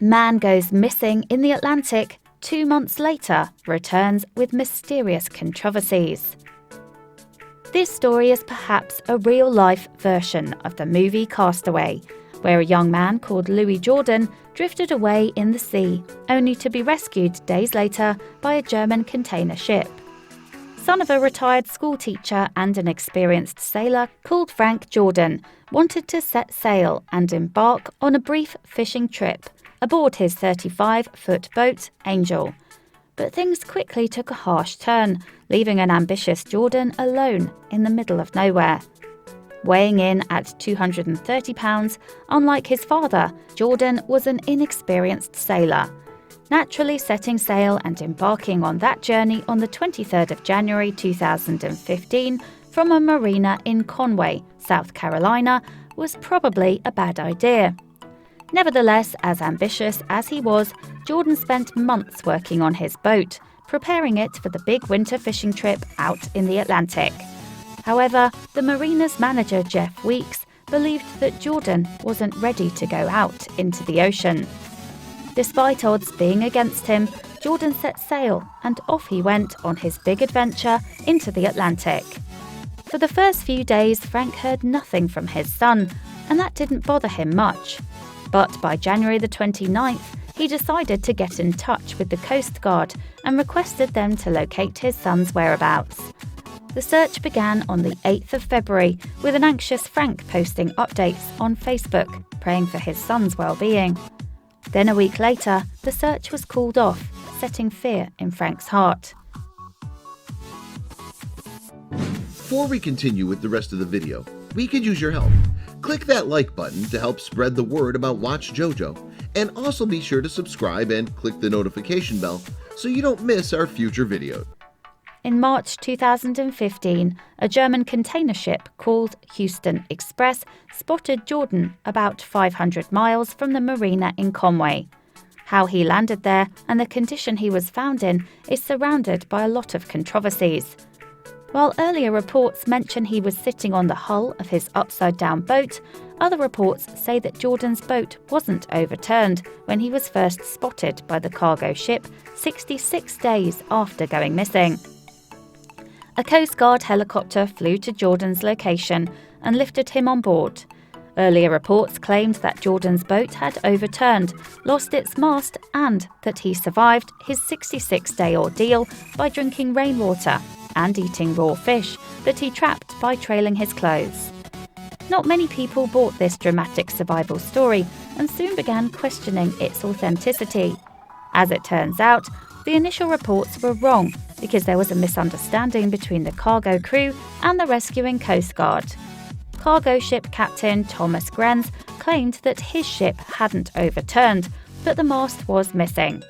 Man goes missing in the Atlantic, 2 months later returns with mysterious controversies. This story is perhaps a real-life version of the movie Castaway, where a young man called Louis Jordan drifted away in the sea, only to be rescued days later by a German container ship. Son of a retired schoolteacher and an experienced sailor called Frank Jordan, wanted to set sail and embark on a brief fishing trip aboard his 35-foot boat, Angel. But things quickly took a harsh turn, leaving an ambitious Jordan alone in the middle of nowhere. Weighing in at 230 pounds, unlike his father, Jordan was an inexperienced sailor. Naturally setting sail and embarking on that journey on the 23rd of January 2015 from a marina in Conway, South Carolina, was probably a bad idea. Nevertheless, as ambitious as he was, Jordan spent months working on his boat, preparing it for the big winter fishing trip out in the Atlantic. However, the marina's manager, Jeff Weeks, believed that Jordan wasn't ready to go out into the ocean. Despite odds being against him, Jordan set sail and off he went on his big adventure into the Atlantic. For the first few days, Frank heard nothing from his son, and that didn't bother him much. But by January the 29th, he decided to get in touch with the Coast Guard and requested them to locate his son's whereabouts. The search began on the 8th of February, with an anxious Frank posting updates on Facebook, praying for his son's well-being. Then a week later, the search was called off, setting fear in Frank's heart. Before we continue with the rest of the video, we could use your help. Click that like button to help spread the word about watchJojo, and also be sure to subscribe and click the notification bell so you don't miss our future videos. In March 2015, a German container ship called Houston Express spotted Jordan about 500 miles from the marina in Conway. How he landed there and the condition he was found in is surrounded by a lot of controversies. While earlier reports mention he was sitting on the hull of his upside-down boat, other reports say that Jordan's boat wasn't overturned when he was first spotted by the cargo ship 66 days after going missing. A Coast Guard helicopter flew to Jordan's location and lifted him on board. Earlier reports claimed that Jordan's boat had overturned, lost its mast, and that he survived his 66-day ordeal by drinking rainwater and eating raw fish that he trapped by trailing his clothes. Not many people bought this dramatic survival story and soon began questioning its authenticity. As it turns out, the initial reports were wrong because there was a misunderstanding between the cargo crew and the rescuing Coast Guard. Cargo ship captain Thomas Grenz claimed that his ship hadn't overturned, but the mast was missing.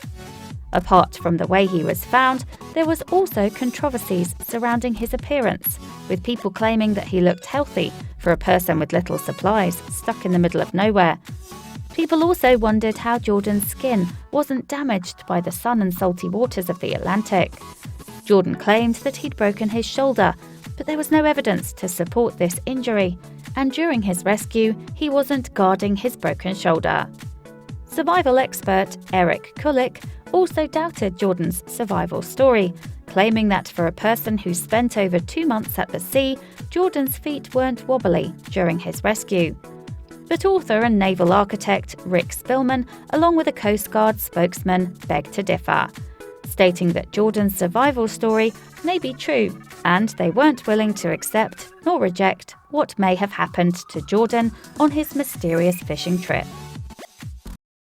Apart from the way he was found, there was also controversies surrounding his appearance, with people claiming that he looked healthy for a person with little supplies stuck in the middle of nowhere. People also wondered how Jordan's skin wasn't damaged by the sun and salty waters of the Atlantic. Jordan claimed that he'd broken his shoulder, but there was no evidence to support this injury, and during his rescue, he wasn't guarding his broken shoulder. Survival expert Eric Kulik also doubted Jordan's survival story, claiming that for a person who spent over 2 months at the sea, Jordan's feet weren't wobbly during his rescue. But author and naval architect Rick Spillman, along with a Coast Guard spokesman, begged to differ, stating that Jordan's survival story may be true, and they weren't willing to accept nor reject what may have happened to Jordan on his mysterious fishing trip.